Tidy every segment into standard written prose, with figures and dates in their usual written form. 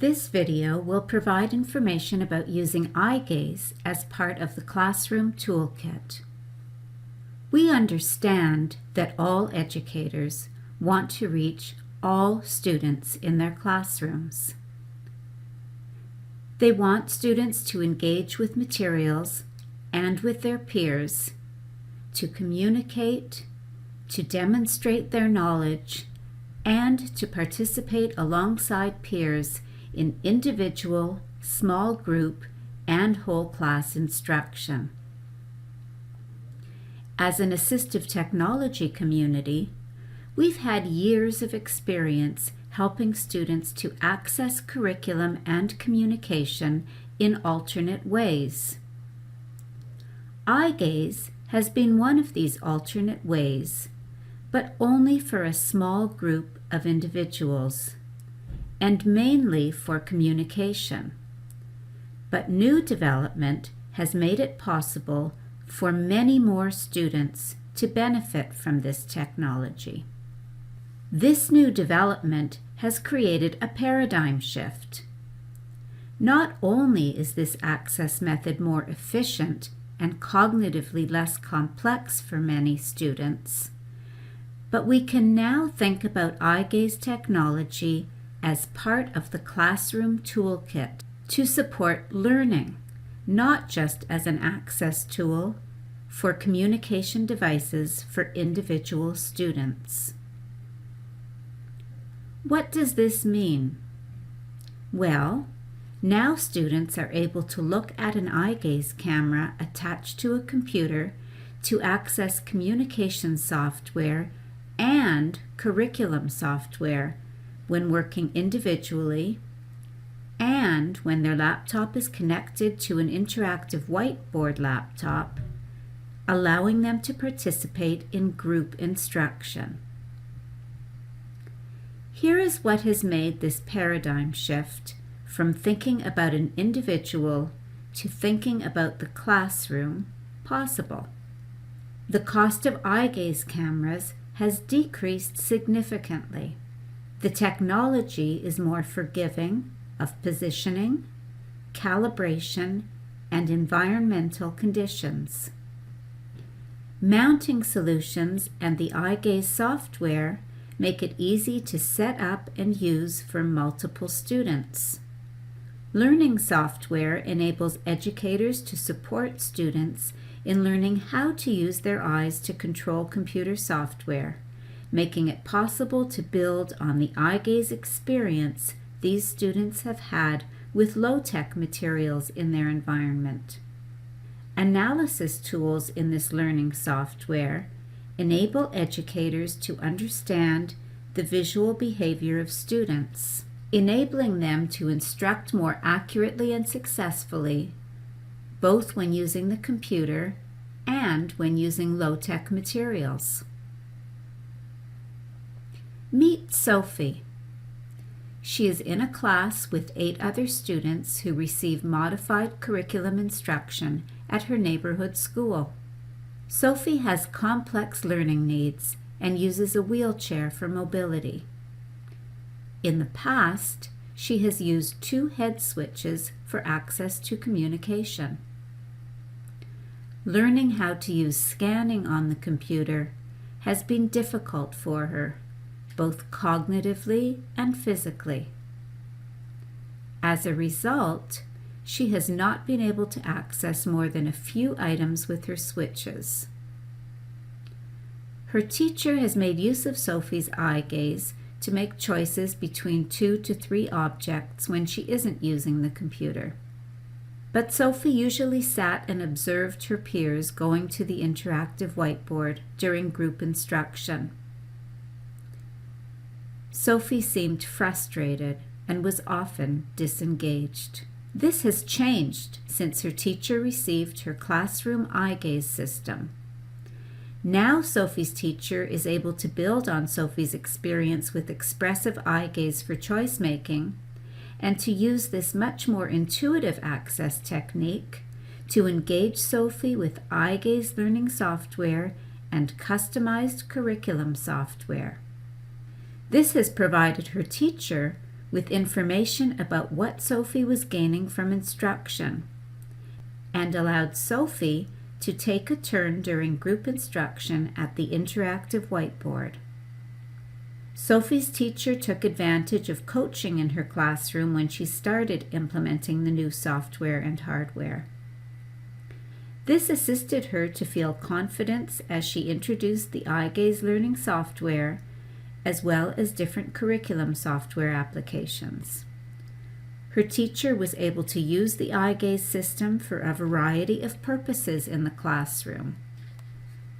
This video will provide information about using eye gaze as part of the Classroom Toolkit. We understand that all educators want to reach all students in their classrooms. They want students to engage with materials and with their peers, to communicate, to demonstrate their knowledge, and to participate alongside peers in individual, small group, and whole class instruction. As an assistive technology community, we've had years of experience helping students to access curriculum and communication in alternate ways. Eye gaze has been one of these alternate ways, but only for a small group of individuals, and mainly for communication. But new development has made it possible for many more students to benefit from this technology. This new development has created a paradigm shift. Not only is this access method more efficient and cognitively less complex for many students, but we can now think about eye gaze technology as part of the Classroom Toolkit to support learning, not just as an access tool for communication devices for individual students. What does this mean? Well, now students are able to look at an eye gaze camera attached to a computer to access communication software and curriculum software when working individually and when their laptop is connected to an interactive whiteboard laptop, allowing them to participate in group instruction. Here is what has made this paradigm shift from thinking about an individual to thinking about the classroom possible. The cost of eye gaze cameras has decreased significantly. The technology is more forgiving of positioning, calibration, and environmental conditions. Mounting solutions and the eye gaze software make it easy to set up and use for multiple students. Learning software enables educators to support students in learning how to use their eyes to control computer software, making it possible to build on the eye gaze experience these students have had with low-tech materials in their environment. Analysis tools in this learning software enable educators to understand the visual behavior of students, enabling them to instruct more accurately and successfully, both when using the computer and when using low-tech materials. Meet Sophie. She is in a class with 8 other students who receive modified curriculum instruction at her neighborhood school. Sophie has complex learning needs and uses a wheelchair for mobility. In the past, she has used 2 head switches for access to communication. Learning how to use scanning on the computer has been difficult for her, both cognitively and physically. As a result, she has not been able to access more than a few items with her switches. Her teacher has made use of Sophie's eye gaze to make choices between 2 to 3 objects when she isn't using the computer. But Sophie usually sat and observed her peers going to the interactive whiteboard during group instruction. Sophie seemed frustrated and was often disengaged. This has changed since her teacher received her classroom eye gaze system. Now Sophie's teacher is able to build on Sophie's experience with expressive eye gaze for choice making and to use this much more intuitive access technique to engage Sophie with eye gaze learning software and customized curriculum software. This has provided her teacher with information about what Sophie was gaining from instruction, and allowed Sophie to take a turn during group instruction at the interactive whiteboard. Sophie's teacher took advantage of coaching in her classroom when she started implementing the new software and hardware. This assisted her to feel confidence as she introduced the iGaze learning software, as well as different curriculum software applications. Her teacher was able to use the iGaze system for a variety of purposes in the classroom.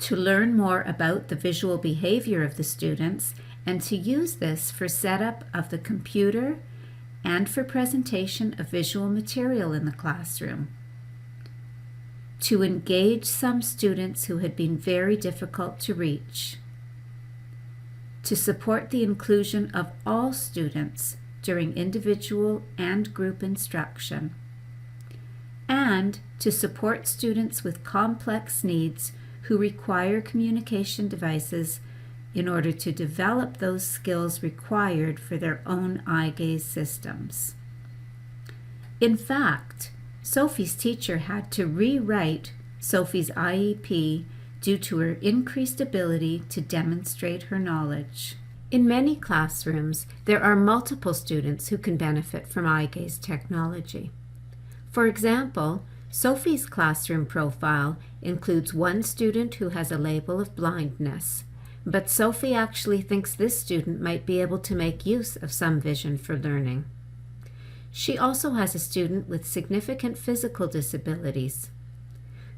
To learn more about the visual behavior of the students and to use this for setup of the computer and for presentation of visual material in the classroom. To engage some students who had been very difficult to reach. To support the inclusion of all students during individual and group instruction, and to support students with complex needs who require communication devices in order to develop those skills required for their own iGaze systems. In fact, Sophie's teacher had to rewrite Sophie's IEP due to her increased ability to demonstrate her knowledge. In many classrooms, there are multiple students who can benefit from iGaze technology. For example, Sophie's classroom profile includes one student who has a label of blindness, but Sophie actually thinks this student might be able to make use of some vision for learning. She also has a student with significant physical disabilities,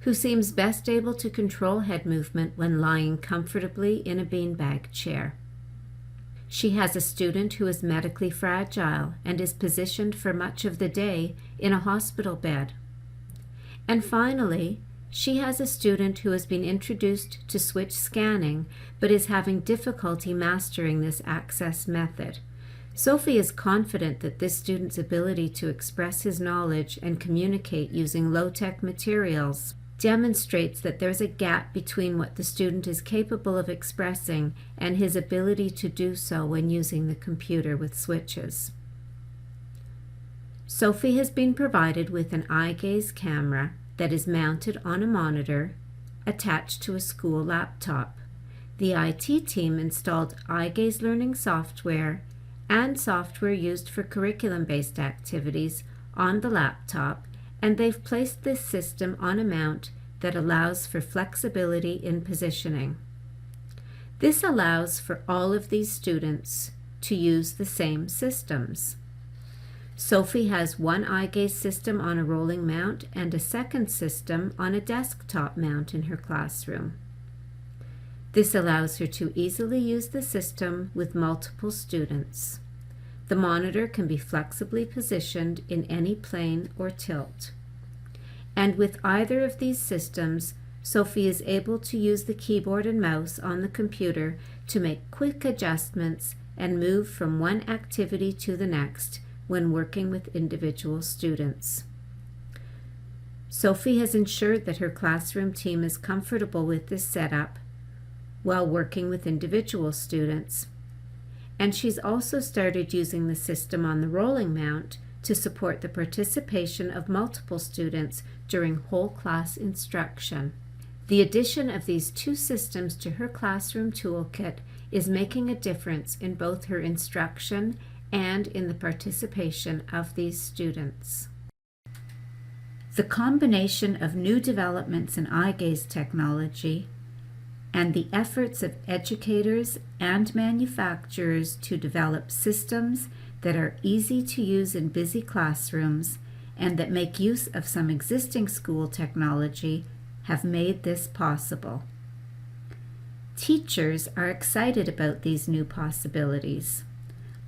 who seems best able to control head movement when lying comfortably in a beanbag chair. She has a student who is medically fragile and is positioned for much of the day in a hospital bed. And finally, she has a student who has been introduced to switch scanning but is having difficulty mastering this access method. Sophie is confident that this student's ability to express his knowledge and communicate using low-tech materials demonstrates that there's a gap between what the student is capable of expressing and his ability to do so when using the computer with switches. Sophie has been provided with an iGaze camera that is mounted on a monitor attached to a school laptop. The IT team installed iGaze learning software and software used for curriculum-based activities on the laptop, and they've placed this system on a mount that allows for flexibility in positioning. This allows for all of these students to use the same systems. Sophie has one iGaze system on a rolling mount and a second system on a desktop mount in her classroom. This allows her to easily use the system with multiple students. The monitor can be flexibly positioned in any plane or tilt. And with either of these systems, Sophie is able to use the keyboard and mouse on the computer to make quick adjustments and move from one activity to the next when working with individual students. Sophie has ensured that her classroom team is comfortable with this setup while working with individual students. And she's also started using the system on the rolling mount to support the participation of multiple students during whole class instruction. The addition of these two systems to her classroom toolkit is making a difference in both her instruction and in the participation of these students. The combination of new developments in iGaze technology and the efforts of educators and manufacturers to develop systems that are easy to use in busy classrooms and that make use of some existing school technology have made this possible. Teachers are excited about these new possibilities.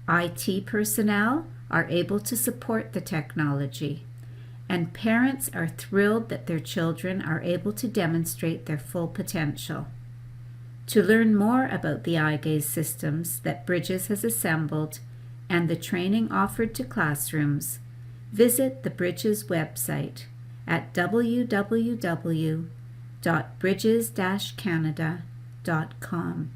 IT personnel are able to support the technology, and parents are thrilled that their children are able to demonstrate their full potential. To learn more about the iGaze systems that Bridges has assembled and the training offered to classrooms, visit the Bridges website at www.bridges-canada.com.